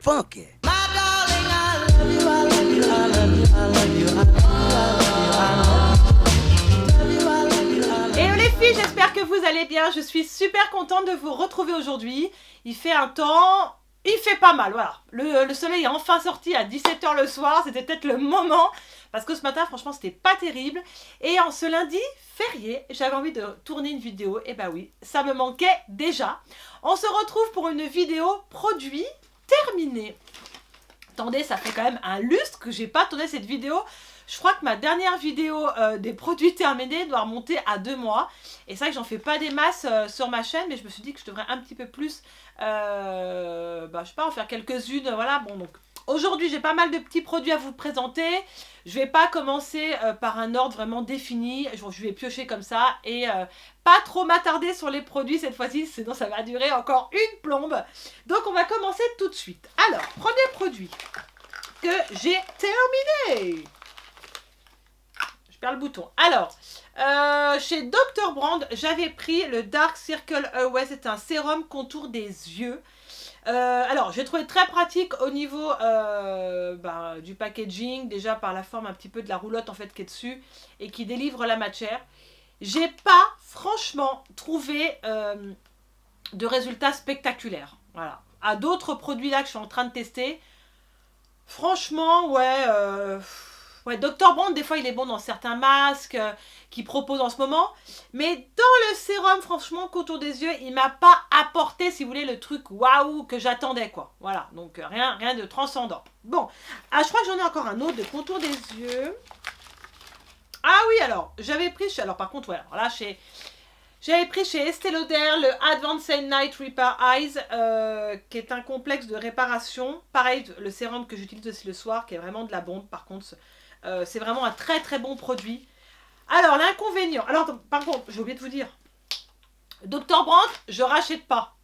funky. Et les filles, j'espère que vous allez bien. Je suis super contente de vous retrouver aujourd'hui. Il fait un temps... Il fait pas mal, voilà. Le soleil est enfin sorti à 17 h le soir. C'était peut-être le moment. Parce que ce matin, franchement, c'était pas terrible. Et en ce lundi férié, j'avais envie de tourner une vidéo. Et bah oui, ça me manquait déjà. On se retrouve pour une vidéo produit terminée. Attendez, ça fait quand même un lustre que j'ai pas tourné cette vidéo. Je crois que ma dernière vidéo des produits terminés doit remonter à 2 mois. Et c'est vrai que j'en fais pas des masses sur ma chaîne, mais je me suis dit que je devrais un petit peu plus, je sais pas, en faire quelques-unes. Voilà, bon, donc aujourd'hui j'ai pas mal de petits produits à vous présenter. Je vais pas commencer par un ordre vraiment défini. Je vais piocher comme ça et pas trop m'attarder sur les produits cette fois-ci, sinon ça va durer encore une plombe. Donc on va commencer tout de suite. Alors, premier produit que j'ai terminé. Je perds le bouton. Alors, chez Dr. Brand, j'avais pris le Dark Circle Away. C'est un sérum contour des yeux. Alors, j'ai trouvé très pratique au niveau du packaging. Déjà par la forme un petit peu de la roulotte en fait qui est dessus et qui délivre la matière. J'ai pas franchement trouvé de résultats spectaculaires. Voilà. À d'autres produits là que je suis en train de tester. Franchement, ouais, Dr. Brand, des fois, il est bon dans certains masques qu'il propose en ce moment. Mais dans le sérum, franchement, contour des yeux, il m'a pas apporté, si vous voulez, le truc waouh que j'attendais, quoi. Voilà, donc rien de transcendant. Bon, je crois que j'en ai encore un autre de contour des yeux. Ah oui, alors, j'avais pris... Alors, par contre, ouais, alors là, j'avais pris chez Estée Lauder le Advanced Night Repair Eyes, qui est un complexe de réparation. Pareil, le sérum que j'utilise aussi le soir, qui est vraiment de la bombe. Par contre, c'est vraiment un très très bon produit. Alors, l'inconvénient... Alors, par contre, j'ai oublié de vous dire. Dr. Brand, je rachète pas.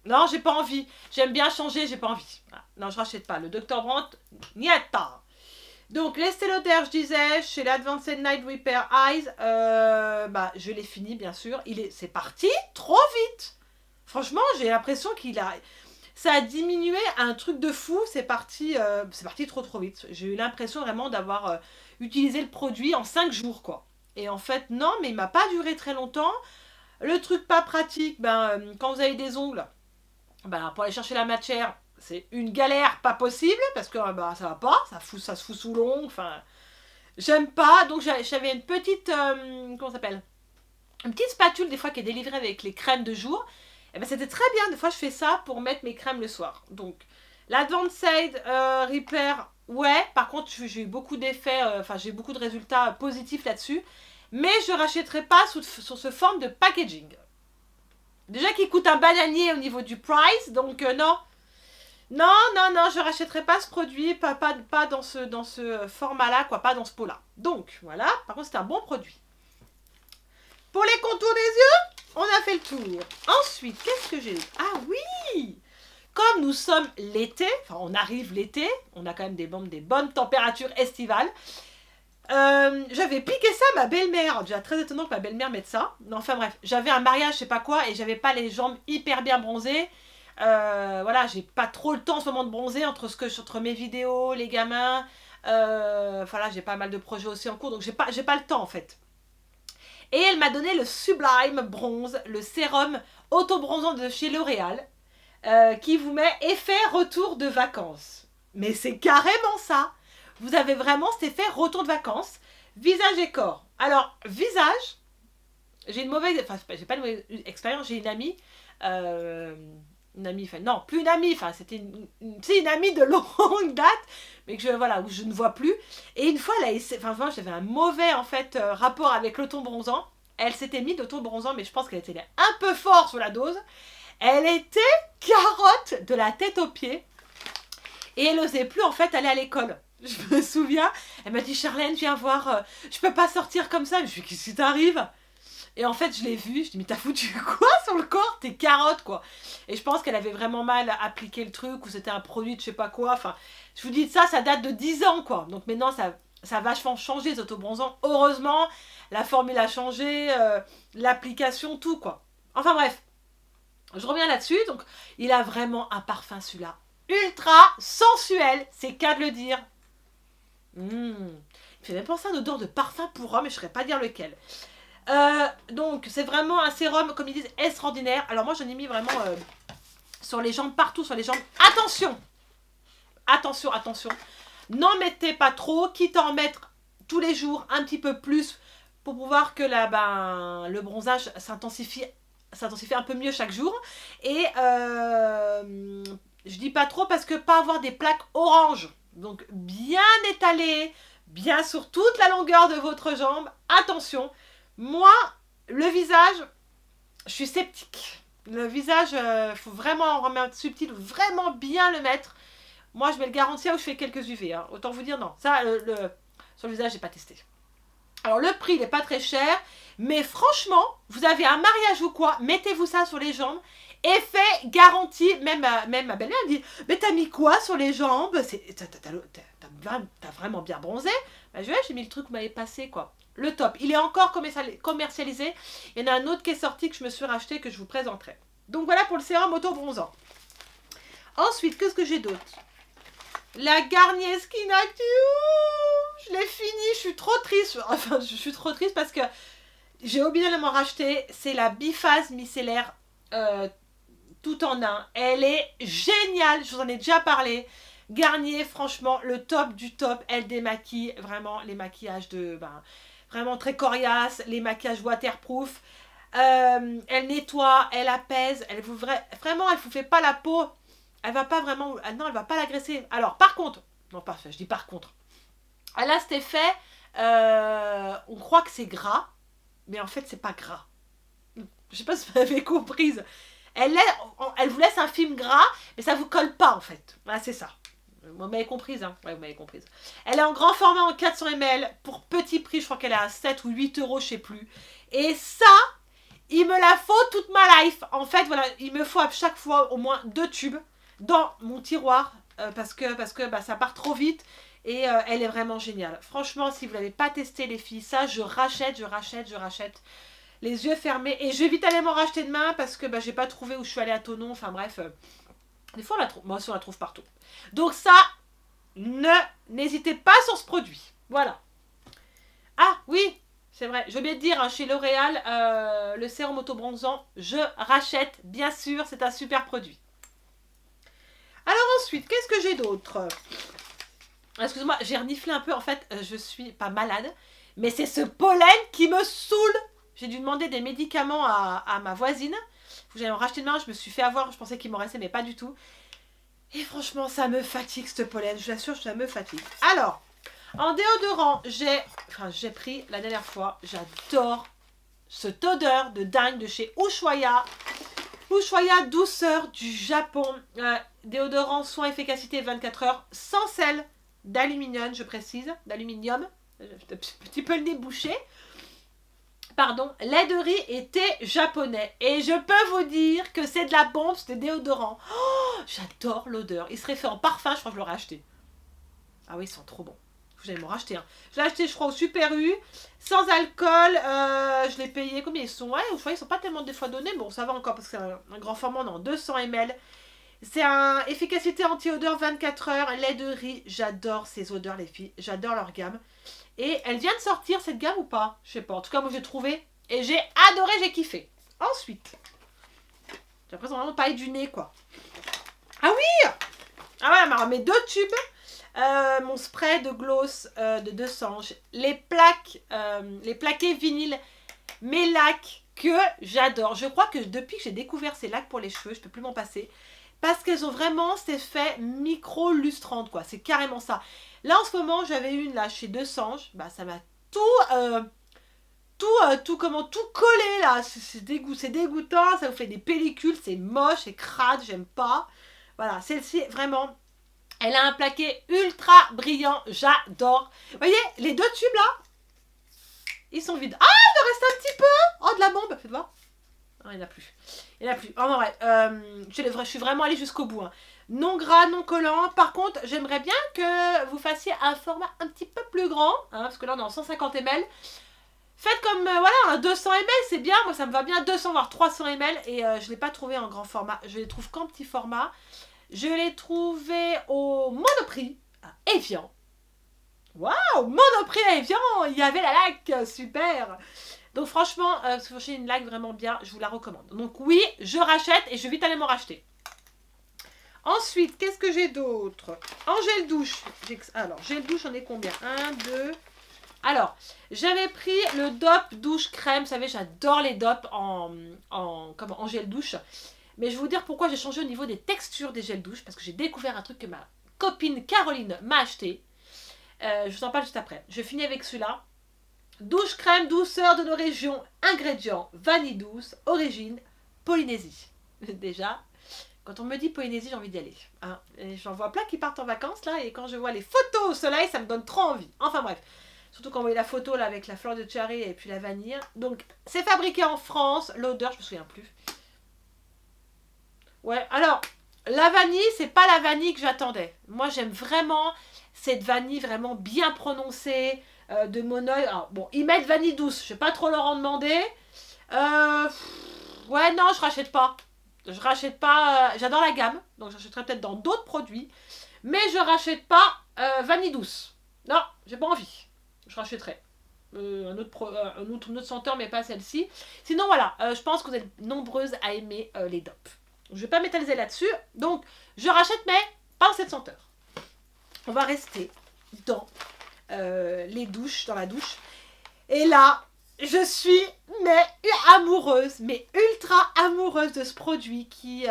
Non, j'ai pas envie. J'aime bien changer, j'ai pas envie. Voilà. Non, je rachète pas. Le Dr. Brand, niata. Donc, l'Estée Lauder, je disais, chez l'Advanced Night Repair Eyes, je l'ai fini, bien sûr. C'est parti trop vite. Franchement, j'ai l'impression ça a diminué un truc de fou. C'est parti trop vite. J'ai eu l'impression vraiment d'avoir utilisé le produit en 5 jours, quoi. Et en fait, non, mais il m'a pas duré très longtemps. Le truc pas pratique, quand vous avez des ongles, pour aller chercher la matière, c'est une galère pas possible parce que ça va pas, ça se fout sous l'ongle, enfin j'aime pas. Donc j'avais une petite comment ça s'appelle, une petite spatule des fois qui est délivrée avec les crèmes de jour. Et c'était très bien, des fois je fais ça pour mettre mes crèmes le soir. Donc l'Advanced Repair, ouais, par contre j'ai eu beaucoup d'effets, j'ai beaucoup de résultats positifs là-dessus, mais je rachèterai pas sur ce forme de packaging. Déjà qu'il coûte un bananier au niveau du price, donc non. Non, je rachèterai pas ce produit, pas dans ce format-là, quoi, pas dans ce pot-là. Donc, voilà, par contre, c'est un bon produit. Pour les contours des yeux, on a fait le tour. Ensuite, qu'est-ce que j'ai eu? Ah oui! Comme nous sommes l'été, on arrive l'été, on a quand même des bonnes températures estivales. J'avais piqué ça à ma belle-mère. Déjà très étonnant que ma belle-mère mette ça. Non, enfin bref, j'avais un mariage, je sais pas quoi, et j'avais pas les jambes hyper bien bronzées. Voilà, j'ai pas trop le temps en ce moment de bronzer entre mes vidéos, les gamins. Voilà, j'ai pas mal de projets aussi en cours, donc j'ai pas le temps en fait. Et elle m'a donné le Sublime Bronze, le sérum auto-bronzant de chez L'Oréal, qui vous met effet retour de vacances. Mais c'est carrément ça. Vous avez vraiment cet effet retour de vacances, visage et corps. Alors, visage, j'ai une mauvaise... Enfin, j'ai pas une mauvaise expérience, j'ai une amie... plus une amie, c'était une amie de longue date, mais où je ne vois plus. Et une fois, j'avais un mauvais, en fait, rapport avec l'auto-bronzant. Elle s'était mis d'auto-bronzant, mais je pense qu'elle était un peu fort sur la dose. Elle était carotte de la tête aux pieds. Et elle n'osait plus, en fait, aller à l'école. Je me souviens, elle m'a dit, Charlène, viens voir, je peux pas sortir comme ça. Je me suis dit, qu'est-ce qui t'arrive? Et en fait, je l'ai vue, je dis, mais t'as foutu quoi sur le corps? T'es carotte, quoi. Et je pense qu'elle avait vraiment mal appliqué le truc, ou c'était un produit de je sais pas quoi. Enfin, je vous dis, ça date de 10 ans, quoi. Donc maintenant, ça a vachement changé, les autobronzants. Heureusement, la formule a changé, l'application, tout, quoi. Enfin bref, je reviens là-dessus. Donc, il a vraiment un parfum, celui-là. ultra sensuel, c'est qu'à de le dire. Il fait même penser à une odeur de parfum pour homme, mais je ne saurais pas dire lequel. Donc c'est vraiment un sérum, comme ils disent, extraordinaire. Alors moi j'en ai mis vraiment sur les jambes, partout sur les jambes. Attention, attention, attention. N'en mettez pas trop, quitte à en mettre tous les jours un petit peu plus pour pouvoir que le bronzage s'intensifie un peu mieux chaque jour. Et je dis pas trop parce que pas avoir des plaques oranges. Donc bien étalées, bien sur toute la longueur de votre jambe. Attention, moi, le visage, je suis sceptique. Le visage, faut vraiment remettre subtil, vraiment bien le mettre. Moi, je vais le garantir où je fais quelques UV. Hein. Autant vous dire, non. Ça, sur le visage, j'ai pas testé. Alors, le prix, il n'est pas très cher. Mais franchement, vous avez un mariage ou quoi, mettez-vous ça sur les jambes. Effet garanti. Même ma belle-mère me dit, mais t'as mis quoi sur les jambes? T'as vraiment bien bronzé. Ben, j'ai mis le truc que vous m'avez passé, quoi. Le top. Il est encore commercialisé. Il y en a un autre qui est sorti que je me suis racheté, que je vous présenterai. Donc, voilà pour le sérum auto-bronzant. Ensuite, qu'est-ce que j'ai d'autre? La Garnier Skin Active, je l'ai fini, je suis trop triste. Enfin, je suis trop triste parce que j'ai oublié de m'en racheter. C'est la Biphase micellaire tout en un. Elle est géniale, je vous en ai déjà parlé. Garnier, franchement, le top du top. Elle démaquille vraiment les maquillages vraiment très coriaces, les maquillages waterproof. Elle nettoie, elle apaise, vraiment, elle vous fait pas la peau. Elle va pas vraiment... Non, elle va pas l'agresser. Alors, par contre... Non, pas je dis par contre. Elle a cet effet... on croit que c'est gras. Mais en fait, c'est pas gras. Je sais pas si vous avez compris. Elle vous laisse un film gras, mais ça vous colle pas, en fait. Voilà, c'est ça. Vous m'avez comprise, hein? Ouais, vous m'avez comprise. Elle est en grand format en 400 ml. Pour petit prix, je crois qu'elle est à 7 ou 8 euros, je sais plus. Et ça... il me la faut toute ma life. En fait, voilà, il me faut à chaque fois au moins 2 tubes dans mon tiroir parce que ça part trop vite et elle est vraiment géniale. Franchement, si vous ne l'avez pas testé, les filles, ça, je rachète. Les yeux fermés. Et je vais vite aller m'en racheter demain parce que j'ai pas trouvé où je suis allée à Thonon. Enfin bref, des fois on la trouve. Moi aussi, on la trouve partout. Donc ça, n'hésitez pas sur ce produit. Voilà. Ah, oui, c'est vrai, je vais bien te dire, hein, chez L'Oréal, le sérum auto-bronzant, je rachète, bien sûr, c'est un super produit. Alors ensuite, qu'est-ce que j'ai d'autre? Excusez-moi, j'ai reniflé un peu, en fait, je suis pas malade, mais c'est ce pollen qui me saoule. J'ai dû demander des médicaments à ma voisine. J'allais en racheter demain, je me suis fait avoir, je pensais qu'il m'en restait, mais pas du tout. Et franchement, ça me fatigue, ce pollen, je vous assure, ça me fatigue. Alors... en déodorant, j'ai pris la dernière fois, j'adore cette odeur de dingue de chez Ushuaïa. Ushuaïa douceur du Japon. Déodorant soin efficacité 24 heures sans sel d'aluminium, je précise, d'aluminium. J'ai un petit peu le nez bouché. Pardon, lait de riz et thé japonais. Et je peux vous dire que c'est de la bombe, ce déodorant. Oh, j'adore l'odeur. Il serait fait en parfum, je crois que je l'aurais acheté. Ah oui, ils sont trop bons. J'allais m'en racheter un. Je l'ai acheté, je crois, au Super U, sans alcool. Je l'ai payé. Combien ils sont? Ouais, je crois qu'ils sont pas tellement des fois donnés. Bon, ça va encore parce que c'est un grand format, non, 200 ml. C'est un efficacité anti-odeur 24 heures. Lait de riz. J'adore ces odeurs, les filles. J'adore leur gamme. Et elle vient de sortir, cette gamme, ou pas? Je sais pas. En tout cas, moi, j'ai trouvé. Et j'ai adoré, j'ai kiffé. Ensuite, j'ai l'impression vraiment de parler du nez, quoi. Ah oui! Ah ouais, elle m'a remis 2 tubes. Mon spray de gloss de 200, les plaqués vinyle, mes lacs que j'adore. Je crois que depuis que j'ai découvert ces lacs pour les cheveux, je peux plus m'en passer parce qu'elles ont vraiment cet effet micro-lustrante, quoi. C'est carrément ça. Là en ce moment, j'avais une là chez 200, ça m'a tout collé là. C'est dégoûtant, ça vous fait des pellicules, c'est moche, c'est crade, j'aime pas. Voilà, celle-ci vraiment. Elle a un plaqué ultra brillant, j'adore. Vous voyez, les 2 tubes là, ils sont vides. Ah, il en reste un petit peu. Oh, de la bombe, faites voir. Non, il n'y en a plus. Il n'y en a plus. Oh non, ouais, je suis vraiment allée jusqu'au bout. Hein. Non gras, non collant. Par contre, j'aimerais bien que vous fassiez un format un petit peu plus grand. Hein, parce que là, on est en 150 ml. Faites comme, voilà, un 200 ml, c'est bien. Moi, ça me va bien, 200 voire 300 ml. Et je ne l'ai pas trouvé en grand format. Je les trouve qu'en petit format. Je l'ai trouvé au Monoprix à Évian. Waouh, Monoprix à Évian, il y avait la laque, super. Donc franchement, c'est une laque vraiment bien, je vous la recommande. Donc oui, je rachète et je vais vite aller m'en racheter. Ensuite, qu'est-ce que j'ai d'autre? En gel douche. Alors, gel douche, j'en ai combien? 1, 2... Alors, j'avais pris le DOP douche crème. Vous savez, j'adore les DOP en gel douche. Mais je vais vous dire pourquoi j'ai changé au niveau des textures des gels douche. Parce que j'ai découvert un truc que ma copine Caroline m'a acheté. Je vous en parle juste après. Je finis avec celui-là. Douche crème douceur de nos régions. Ingrédients, vanille douce, origine, Polynésie. Déjà, quand on me dit Polynésie, j'ai envie d'y aller. Hein. J'en vois plein qui partent en vacances là. Et quand je vois les photos au soleil, ça me donne trop envie. Enfin bref. Surtout quand on voit la photo là avec la fleur de cherry et puis la vanille. Donc, c'est fabriqué en France. L'odeur, je me souviens plus. Ouais, alors, la vanille, c'est pas la vanille que j'attendais. Moi, j'aime vraiment cette vanille vraiment bien prononcée de Monoeil. Alors, bon, ils mettent vanille douce. Je vais pas trop leur en demander. Ouais, non, je rachète pas. Je rachète pas. J'adore la gamme. Donc, j'achèterai peut-être dans d'autres produits. Mais je rachète pas vanille douce. Non, j'ai pas envie. Je rachèterai un autre senteur, mais pas celle-ci. Sinon, voilà, je pense que vous êtes nombreuses à aimer les DOP. Je vais pas m'étaliser là-dessus. Donc, je rachète, mais pas cette senteur. On va rester dans les douches, dans la douche. Et là, je suis amoureuse, mais ultra amoureuse de ce produit qui,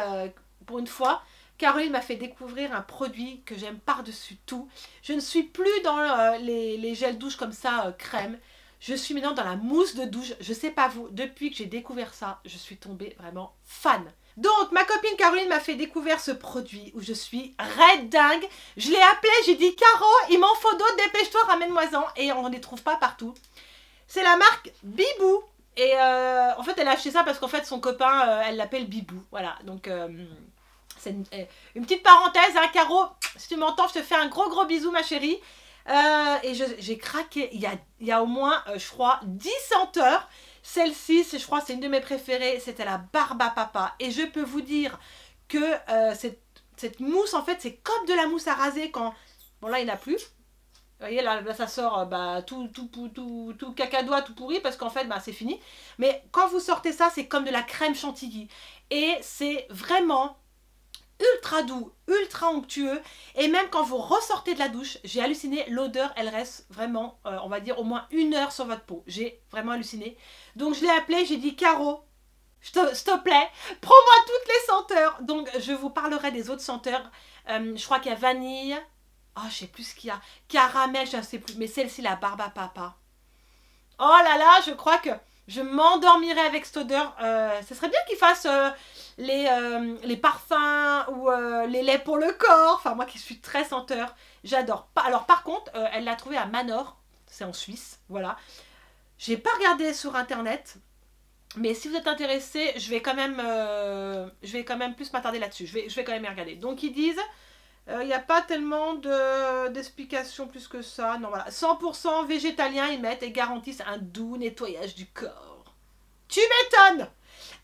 pour une fois, Caroline m'a fait découvrir un produit que j'aime par-dessus tout. Je ne suis plus dans les gels douche comme ça, crème. Je suis maintenant dans la mousse de douche. Je sais pas vous, depuis que j'ai découvert ça, je suis tombée vraiment fan. Donc, ma copine Caroline m'a fait découvrir ce produit où je suis red dingue. Je l'ai appelé, j'ai dit « Caro, il m'en faut d'autres, dépêche-toi, ramène-moi-en ». Et on ne les trouve pas partout. C'est la marque Bibou. Et en fait, elle a acheté ça parce qu'en fait, son copain, elle l'appelle Bibou. Voilà, donc... c'est une petite parenthèse, hein, Caro, si tu m'entends, je te fais un gros bisou, ma chérie. Et j'ai craqué, il y a au moins, je crois, 10 senteurs. Celle-ci, je crois, c'est une de mes préférées, c'était la Barbe à Papa. Et je peux vous dire que cette mousse, en fait, c'est comme de la mousse à raser quand... Bon, là, il n'y en a plus. Vous voyez, là ça sort tout cacadois, tout pourri, parce qu'en fait, c'est fini. Mais quand vous sortez ça, c'est comme de la crème chantilly. Et c'est vraiment... ultra doux, ultra onctueux, et même quand vous ressortez de la douche, j'ai halluciné, l'odeur elle reste vraiment, on va dire au moins 1 heure sur votre peau, j'ai vraiment halluciné. Donc je l'ai appelé, j'ai dit Caro, s'il te plaît, prends-moi toutes les senteurs. Donc je vous parlerai des autres senteurs, je crois qu'il y a vanille, je sais plus ce qu'il y a, caramel, je ne sais plus, mais celle-ci la Barbe à Papa. Oh là là, je crois que je m'endormirai avec cette odeur. Ce serait bien qu'ils fassent les parfums ou les laits pour le corps. Enfin, moi qui suis très senteur, j'adore. Alors par contre, elle l'a trouvé à Manor. C'est en Suisse, voilà. J'ai pas regardé sur internet. Mais si vous êtes intéressé, je vais quand même plus m'attarder là-dessus. Je vais quand même y regarder. Donc ils disent... il n'y a pas tellement d'explications plus que ça. Non, voilà. 100% végétalien, ils mettent et garantissent un doux nettoyage du corps. Tu m'étonnes!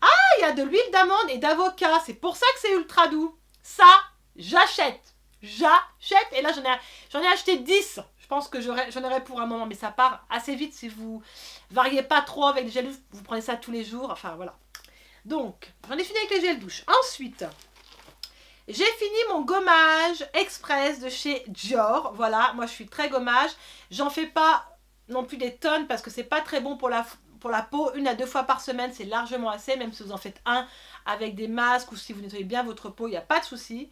Ah, il y a de l'huile d'amande et d'avocat. C'est pour ça que c'est ultra doux. Ça, j'achète. J'achète. Et là, j'en ai acheté 10. Je pense que j'en aurai pour un moment. Mais ça part assez vite si vous variez pas trop avec les gels douche. Vous prenez ça tous les jours. Enfin, voilà. Donc, j'en ai fini avec les gels douche. Ensuite... j'ai fini mon gommage express de chez Dior. Voilà, moi je suis très gommage. J'en fais pas non plus des tonnes parce que c'est pas très bon pour la peau. 1 à 2 fois par semaine, c'est largement assez. Même si vous en faites un avec des masques ou si vous nettoyez bien votre peau, il n'y a pas de souci.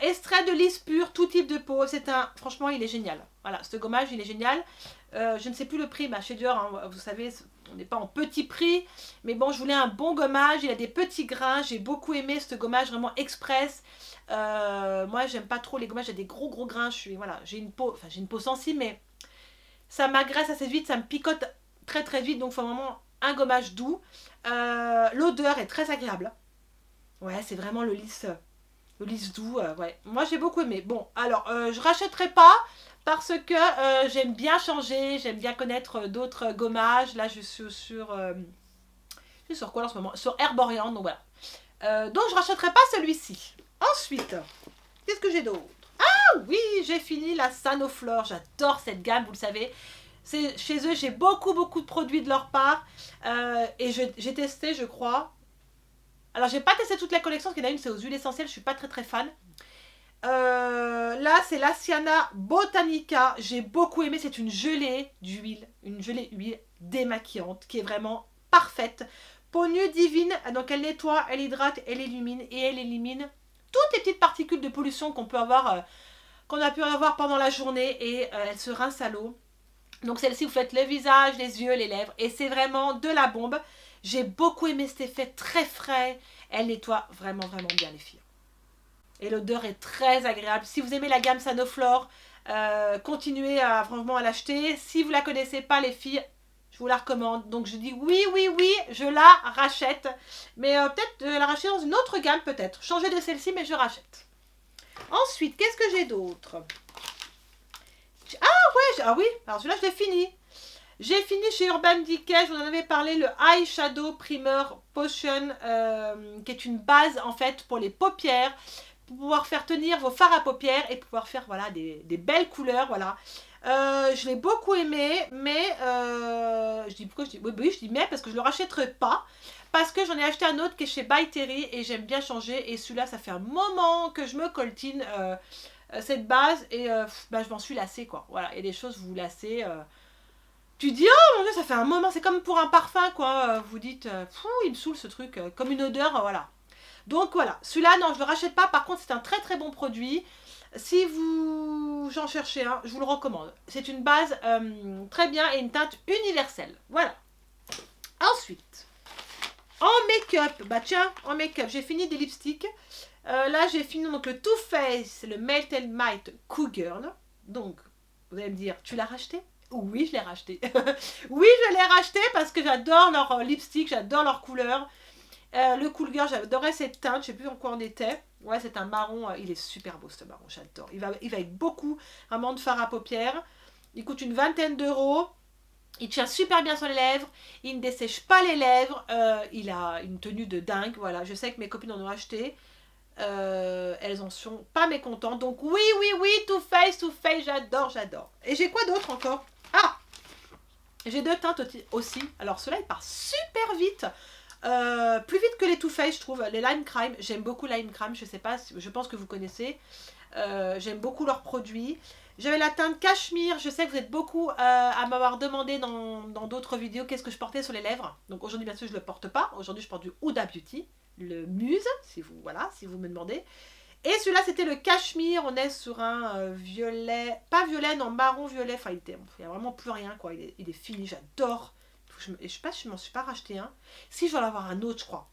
Extrait de lisse pure, tout type de peau. Franchement, il est génial. Voilà, ce gommage, il est génial. Je ne sais plus le prix, chez Dior, hein, vous savez, on n'est pas en petit prix. Mais bon, je voulais un bon gommage. Il a des petits grains. J'ai beaucoup aimé ce gommage vraiment express. Moi, j'aime pas trop les gommages. J'ai des gros grains. J'ai une peau sensible, mais ça m'agresse assez vite. Ça me picote très vite. Donc, il faut vraiment un gommage doux. L'odeur est très agréable. Ouais, c'est vraiment le lisse doux. Ouais. Moi, j'ai beaucoup aimé. Bon, alors, je rachèterai pas. Parce que j'aime bien changer, j'aime bien connaître d'autres gommages. Là, je suis sur... je suis sur quoi en ce moment? Sur Herborian, donc voilà. Donc, je ne rachèterai pas celui-ci. Ensuite, qu'est-ce que j'ai d'autre? Ah oui, j'ai fini la Sanoflore. J'adore cette gamme, vous le savez. Chez eux, j'ai beaucoup de produits de leur part. Et j'ai testé, je crois. Alors, j'ai pas testé toute la collection, parce qu'il y en a une, c'est aux huiles essentielles. Je suis pas très fan. Là, c'est la Siana Botanica. J'ai beaucoup aimé. C'est une gelée d'huile. Une gelée huile démaquillante qui est vraiment parfaite. Peau nue divine. Donc, elle nettoie, elle hydrate, elle illumine et elle élimine toutes les petites particules de pollution qu'on peut avoir, qu'on a pu avoir pendant la journée. Et elle se rince à l'eau. Donc, celle-ci, vous faites le visage, les yeux, les lèvres. Et c'est vraiment de la bombe. J'ai beaucoup aimé cet effet très frais. Elle nettoie vraiment bien les filles. Et l'odeur est très agréable. Si vous aimez la gamme Sanoflore, continuez vraiment à l'acheter. Si vous ne la connaissez pas, les filles, je vous la recommande. Donc je dis oui, je la rachète. Mais peut-être la racheter dans une autre gamme, peut-être. Changer de celle-ci, mais je rachète. Ensuite, qu'est-ce que j'ai d'autre? Ah ouais, ah oui, alors celui-là, je l'ai fini. J'ai fini chez Urban Decay, je vous en avais parlé, le Eyeshadow Primer Potion, qui est une base en fait pour les paupières, pour pouvoir faire tenir vos fards à paupières et pouvoir faire voilà, des belles couleurs. Voilà. Je l'ai beaucoup aimé, mais je dis pourquoi je dis oui, je dis mais parce que je ne le rachèterai pas. Parce que j'en ai acheté un autre qui est chez By Terry et j'aime bien changer. Et celui-là, ça fait un moment que je me coltine cette base et bah, je m'en suis lassée quoi. Voilà, et des choses vous lassez. Tu dis, oh mon dieu, ça fait un moment, c'est comme pour un parfum, quoi. Vous dites, il me saoule ce truc, comme une odeur, voilà. Donc voilà, celui-là, non, je ne le rachète pas. Par contre, c'est un très bon produit. Si vous j'en cherchez un, je vous le recommande. C'est une base très bien et une teinte universelle. Voilà. Ensuite, en make-up, bah tiens, en make-up, j'ai fini des lipsticks. Là, j'ai fini donc le Too Faced, le Melt and Might Cool. Donc, vous allez me dire, tu l'as racheté? Oui, je l'ai racheté. Oui, je l'ai racheté parce que j'adore leur lipstick, j'adore leur couleur. Le Cool Girl, j'adorais cette teinte, je sais plus en quoi on était. Ouais, c'est un marron, il est super beau ce marron, j'adore. Il va avec beaucoup vraiment de fard à paupières. Il coûte une vingtaine d'euros. Il tient super bien sur les lèvres, il ne dessèche pas les lèvres, il a une tenue de dingue, voilà. Je sais que mes copines en ont acheté. Elles en sont pas mécontentes. Donc oui, Too Faced, j'adore. Et j'ai quoi d'autre encore? Ah, j'ai deux teintes aussi. Alors ceux-là, ils partent super vite. Plus vite que les Too Faced, je trouve. Les Lime Crime, j'aime beaucoup Lime Crime. Je sais pas, je pense que vous connaissez. J'aime beaucoup leurs produits. J'avais la teinte Cachemire. Je sais que vous êtes beaucoup à m'avoir demandé dans d'autres vidéos qu'est-ce que je portais sur les lèvres. Donc aujourd'hui, bien sûr, je ne le porte pas. Aujourd'hui, je porte du Huda Beauty, le Muse, si vous me demandez. Et celui-là, c'était le Cachemire. On est sur un violet, pas violet, non, marron violet. Enfin, il n'y a vraiment plus rien, quoi. Il est fini, j'adore. Je sais pas si je m'en suis pas racheté un. Si, je vais en avoir un autre, je crois.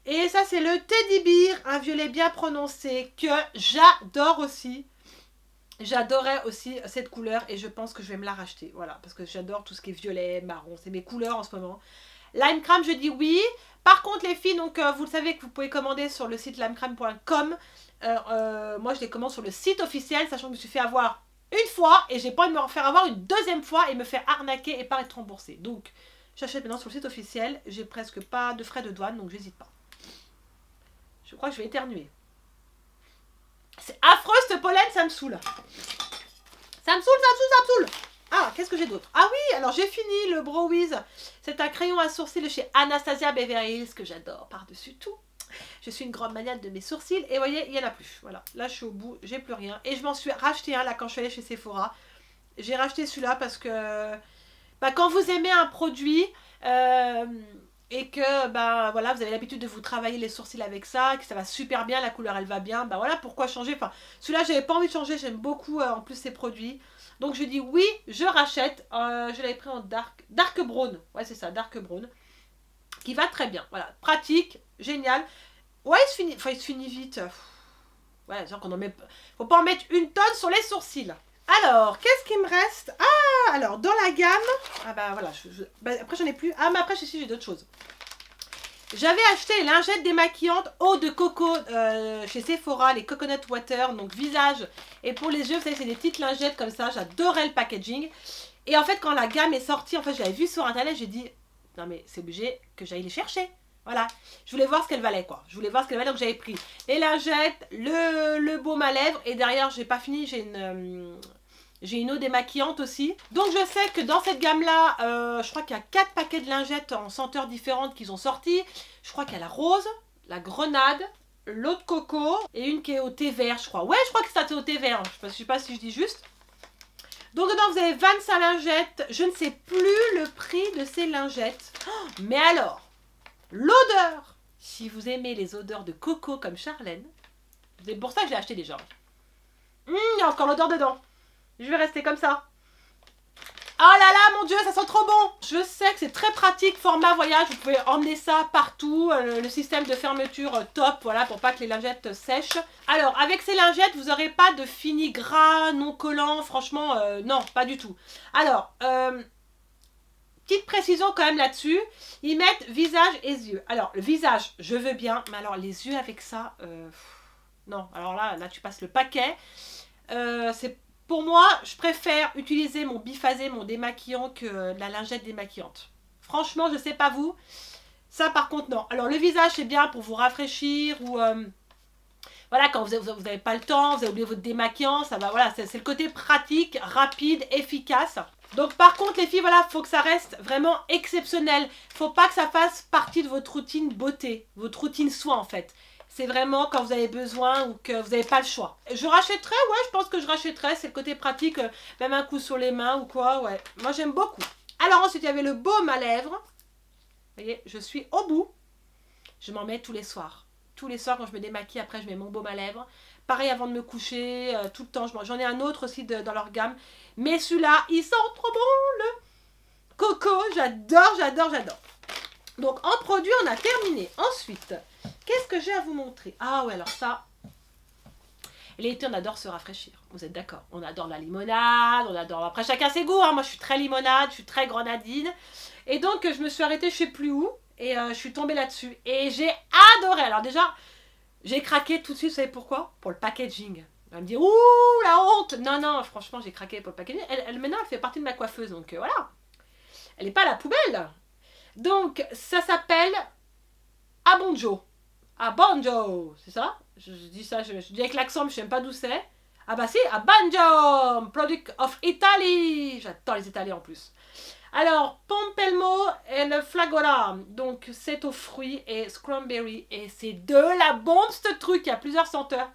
Et ça, c'est le Teddy Bear, un violet bien prononcé que j'adore aussi. J'adorais aussi cette couleur et je pense que je vais me la racheter. Voilà, parce que j'adore tout ce qui est violet, marron. C'est mes couleurs en ce moment. Lime Crime, je dis oui. Par contre, les filles, donc vous le savez que vous pouvez commander sur le site limecrime.com. Moi, je les commande sur le site officiel, sachant que je me suis fait avoir une fois et j'ai pas envie de me faire avoir une deuxième fois et me faire arnaquer et pas être remboursée. Donc, j'achète maintenant sur le site officiel. J'ai presque pas de frais de douane, donc j'hésite pas. Je crois que je vais éternuer. C'est affreux ce pollen, ça me saoule. Ça me saoule. Ah, qu'est-ce que j'ai d'autre? Ah oui, alors j'ai fini le Brow Wiz. C'est un crayon à sourcils chez Anastasia Beverly Hills que j'adore par-dessus tout. Je suis une grande maniaque de mes sourcils et vous voyez, il n'y en a plus. Voilà, là je suis au bout, j'ai plus rien. Et je m'en suis racheté un là quand je suis allée chez Sephora. J'ai racheté celui-là parce que bah, quand vous aimez un produit et que bah, voilà, vous avez l'habitude de vous travailler les sourcils avec ça, que ça va super bien, la couleur elle va bien, bah voilà, pourquoi changer? Enfin, celui-là j'avais pas envie de changer, j'aime beaucoup en plus ces produits. Donc je dis oui, je rachète. Je l'avais pris en dark brown. Ouais, c'est ça, dark brown. Qui va très bien. Voilà, pratique, génial. Ouais, il se finit vite. Ouais, c'est-à-dire qu'on en met. Faut pas en mettre une tonne sur les sourcils. Alors, qu'est-ce qui me reste? Ah, alors, dans la gamme. Ah bah voilà, bah, après j'en ai plus. Ah, mais après, j'ai d'autres choses. J'avais acheté les lingettes démaquillantes eau de coco chez Sephora, les coconut water, donc visage et pour les yeux, vous savez, c'est des petites lingettes comme ça, j'adorais le packaging. Et en fait, quand la gamme est sortie, en fait, je l'avais vu sur internet, j'ai dit, non mais c'est obligé que j'aille les chercher. Voilà, je voulais voir ce qu'elle valait quoi. Je voulais voir ce qu'elle valait, donc j'avais pris les lingettes, le baume à lèvres et derrière j'ai pas fini, j'ai une eau démaquillante aussi. Donc je sais que dans cette gamme là, je crois qu'il y a 4 paquets de lingettes en senteurs différentes qu'ils ont sortis. Je crois qu'il y a la rose, la grenade, l'eau de coco et une qui est au thé vert je crois. Ouais je crois que c'était au thé vert, je sais pas si je dis juste. Donc dedans vous avez 25 lingettes, je ne sais plus le prix de ces lingettes. Oh, mais alors l'odeur, si vous aimez les odeurs de coco comme Charlène, c'est pour ça que j'ai acheté déjà. Il y a encore l'odeur dedans. Je vais rester comme ça. Oh là là, mon Dieu, ça sent trop bon. Je sais que c'est très pratique, format voyage. Vous pouvez emmener ça partout. Le système de fermeture top, voilà, pour pas que les lingettes sèchent. Alors, avec ces lingettes, vous n'aurez pas de fini gras, non collant. Franchement, non, pas du tout. Alors, petite précision quand même là-dessus, ils mettent visage et yeux. Alors, le visage, je veux bien, mais alors les yeux avec ça, non. Alors là tu passes le paquet. C'est pour moi, je préfère utiliser mon biphasé, mon démaquillant que la lingette démaquillante. Franchement, je sais pas vous. Ça par contre, non. Alors le visage, c'est bien pour vous rafraîchir ou... voilà, quand vous n'avez pas le temps, vous avez oublié votre démaquillant, ça va, voilà, c'est le côté pratique, rapide, efficace. Donc par contre les filles, voilà, faut que ça reste vraiment exceptionnel. Faut pas que ça fasse partie de votre routine beauté, votre routine soin en fait. C'est vraiment quand vous avez besoin ou que vous n'avez pas le choix. Je rachèterai, ouais, je pense que je rachèterai, c'est le côté pratique, même un coup sur les mains ou quoi, ouais. Moi j'aime beaucoup. Alors ensuite il y avait le baume à lèvres. Vous voyez, je suis au bout. Je m'en mets tous les soirs. Tous les soirs quand je me démaquille, après je mets mon baume à lèvres. Pareil avant de me coucher, tout le temps. J'en ai un autre aussi dans leur gamme. Mais celui-là, il sent trop bon le coco. J'adore, j'adore, j'adore. Donc en produit, on a terminé. Ensuite, qu'est-ce que j'ai à vous montrer? Ah ouais, alors ça... L'été, on adore se rafraîchir. Vous êtes d'accord? On adore la limonade, on adore... Après, chacun ses goûts. Hein. Moi, je suis très limonade, je suis très grenadine. Et donc, je me suis arrêtée je sais plus où. Et je suis tombée là-dessus. Et j'ai adoré. Alors déjà, j'ai craqué tout de suite. Vous savez pourquoi? Pour le packaging. Elle va me dire, ouh, la honte. Non, non, franchement, j'ai craqué pour le packaging. Maintenant, elle fait partie de ma coiffeuse. Donc, voilà. Elle n'est pas à la poubelle. Donc, ça s'appelle Abonjo. Abonjo, c'est ça? Je dis ça, je dis avec l'accent, mais je ne sais même pas d'où c'est. Ah bah si, Abonjo, product of Italy. J'adore les Italiens en plus. Alors, Pompelmo et le Flagora, donc c'est aux fruits et cranberry, et c'est de la bombe ce truc, il y a plusieurs senteurs.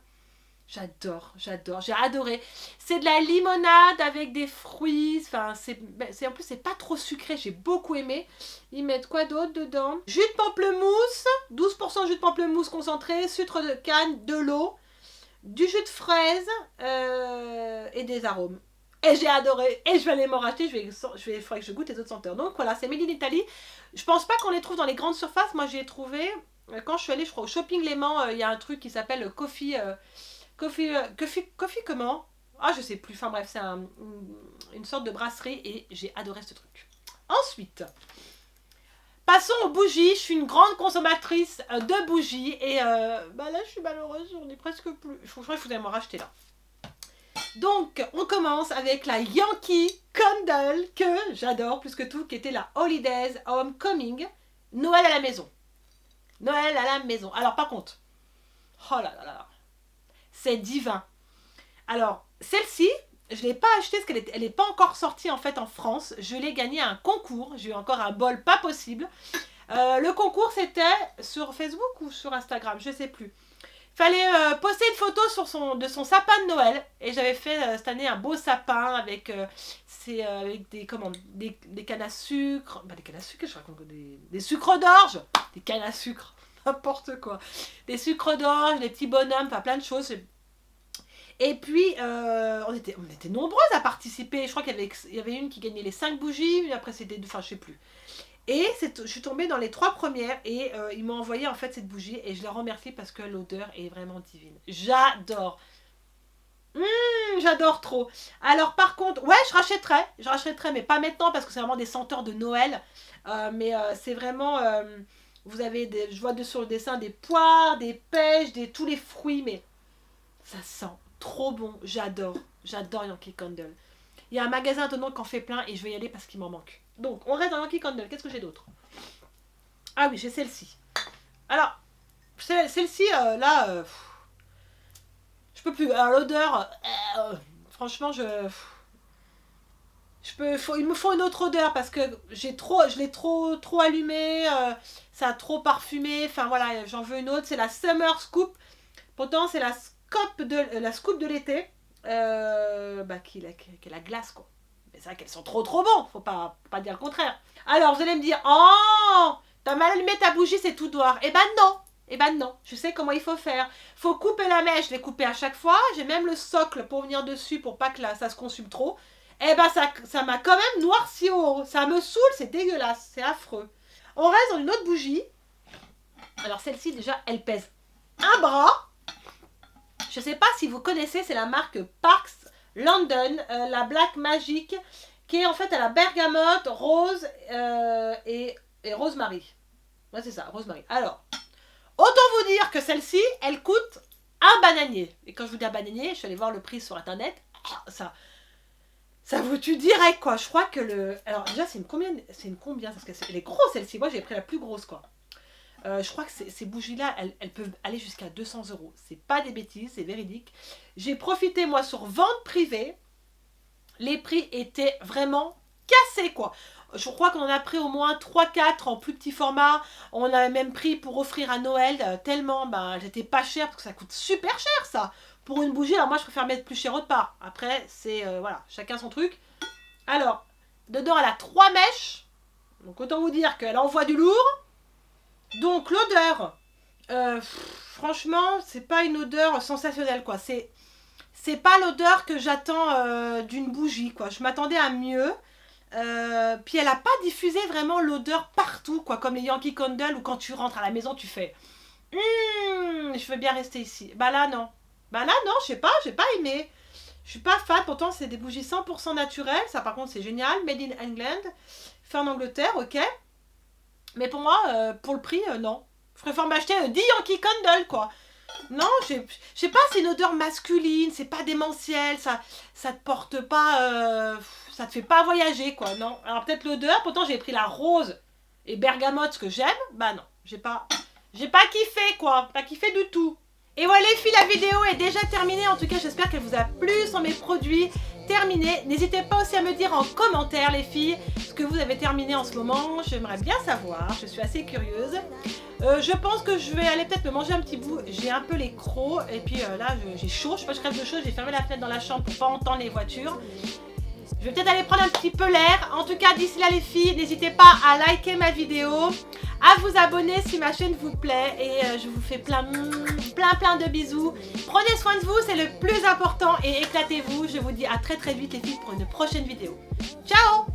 J'adore, j'adore, j'ai adoré. C'est de la limonade avec des fruits, enfin, en plus c'est pas trop sucré, j'ai beaucoup aimé. Ils mettent quoi d'autre dedans? Jus de pamplemousse, 12% jus de pamplemousse concentré, sucre de canne, de l'eau, du jus de fraise et des arômes. Et j'ai adoré. Et je vais aller m'en racheter. Il faudrait que je goûte les autres senteurs. Donc voilà, c'est Made in Italy. Je pense pas qu'on les trouve dans les grandes surfaces. Moi, j'ai ai trouvé. Quand je suis allée, je crois, au Shopping Léman, il y a un truc qui s'appelle Coffee comment? Ah, je sais plus. Enfin bref, c'est une sorte de brasserie. Et j'ai adoré ce truc. Ensuite, passons aux bougies. Je suis une grande consommatrice de bougies. Et bah là, je suis malheureuse. J'en ai presque plus. Je crois qu'il faudrait m'en racheter là. Donc, on commence avec la Yankee Candle, que j'adore plus que tout, qui était la Holidays Homecoming, Noël à la maison. Noël à la maison. Alors, par contre, oh là là là, c'est divin. Alors, celle-ci, je ne l'ai pas achetée parce qu'elle n'est pas encore sortie en fait en France. Je l'ai gagnée à un concours. J'ai eu encore un bol pas possible. Le concours, c'était sur Facebook ou sur Instagram, je ne sais plus. Fallait poster une photo de son sapin de Noël. Et j'avais fait cette année un beau sapin avec, avec des cannes à sucre. Bah, des cannes à sucre, je raconte des sucres d'orge. Des cannes à sucre. N'importe quoi. Des sucres d'orge, des petits bonhommes, enfin plein de choses. Et puis, on était nombreuses à participer. Je crois qu'il y avait une qui gagnait les 5 bougies. Une après, c'était... Enfin, je sais plus. Et je suis tombée dans les 3 premières et ils m'ont envoyé en fait cette bougie et je les remercie parce que l'odeur est vraiment divine. J'adore. J'adore trop. Alors par contre, ouais, je rachèterai, mais pas maintenant parce que c'est vraiment des senteurs de Noël. Mais c'est vraiment, vous avez je vois sur le dessin des poires, des pêches, tous les fruits, mais ça sent trop bon. J'adore Yankee Candle. Il y a un magasin étonnant qui en fait plein et je vais y aller parce qu'il m'en manque. Donc, on reste dans Yankee Candle. Qu'est-ce que j'ai d'autre? Ah oui, j'ai celle-ci. Alors, celle-ci, là, je peux plus. Alors, l'odeur, franchement, il me faut une autre odeur parce que je l'ai trop allumé, ça a trop parfumé. Enfin voilà, j'en veux une autre. C'est la Summer Scoop. Pourtant, c'est la scoop de l'été, qui est la glace quoi. Mais c'est vrai qu'elles sont trop bons. Faut pas dire le contraire. Alors vous allez me dire, oh, t'as mal allumé ta bougie, c'est tout noir. Eh ben non. Eh ben non, je sais comment il faut faire. Faut couper la mèche, je l'ai coupée à chaque fois. J'ai même le socle pour venir dessus pour pas que ça se consume trop. Eh ben ça m'a quand même noirci au haut. Ça me saoule, c'est dégueulasse, c'est affreux. On reste dans une autre bougie. Alors celle-ci déjà, elle pèse un bras. Je sais pas si vous connaissez, c'est la marque Parks London, la Black Magic, qui est en fait à la bergamote, rose et rosemary. Ouais c'est ça, rosemary. Alors, autant vous dire que celle-ci, elle coûte un bananier. Et quand je vous dis un bananier, je suis allée voir le prix sur internet. Ça vous tue direct quoi. Je crois que le... Alors déjà c'est une combien parce qu'elle est grosse celle-ci. Moi j'ai pris la plus grosse quoi. Je crois que ces bougies là elles peuvent aller jusqu'à 200 €. C'est pas des bêtises, c'est véridique. J'ai profité moi sur vente privée. Les prix étaient vraiment cassés quoi. Je crois qu'on en a pris au moins 3-4 en plus petit format. On a même pris pour offrir à Noël tellement elles étaient pas chères parce que ça coûte super cher ça. Pour une bougie, alors moi je préfère mettre plus cher autre part. Après, c'est voilà, chacun son truc. Alors, dedans elle a 3 mèches. Donc autant vous dire qu'elle envoie du lourd. Donc l'odeur, franchement, c'est pas une odeur sensationnelle quoi. C'est pas l'odeur que j'attends d'une bougie quoi. Je m'attendais à mieux. Puis elle a pas diffusé vraiment l'odeur partout quoi. Comme les Yankee Candle où quand tu rentres à la maison tu fais je veux bien rester ici. Bah là non. Bah là non, je sais pas, j'ai pas aimé. Je suis pas fan, pourtant c'est des bougies 100% naturelles, ça par contre c'est génial, made in England, fait en Angleterre, ok. Mais pour moi, pour le prix, non. Je préfère m'acheter 10 Yankee Candle quoi. Non, je sais pas, c'est une odeur masculine, c'est pas démentiel, ça te porte pas, ça te fait pas voyager quoi, non. Alors peut-être l'odeur, pourtant j'ai pris la rose et bergamote, ce que j'aime, bah non, j'ai pas kiffé quoi, pas kiffé du tout. Et voilà les filles, la vidéo est déjà terminée. En tout cas, j'espère qu'elle vous a plu sur mes produits terminés. N'hésitez pas aussi à me dire en commentaire, les filles, ce que vous avez terminé en ce moment. J'aimerais bien savoir, je suis assez curieuse. Je pense que je vais aller peut-être me manger un petit bout. J'ai un peu les crocs. Et puis là, j'ai chaud. Je sais pas, je crève de chaud. J'ai fermé la fenêtre dans la chambre pour pas entendre les voitures. Je vais peut-être aller prendre un petit peu l'air. En tout cas, d'ici là les filles, n'hésitez pas à liker ma vidéo, à vous abonner si ma chaîne vous plaît. Et je vous fais plein de bisous. Prenez soin de vous, c'est le plus important. Et éclatez-vous. Je vous dis à très vite les filles pour une prochaine vidéo. Ciao!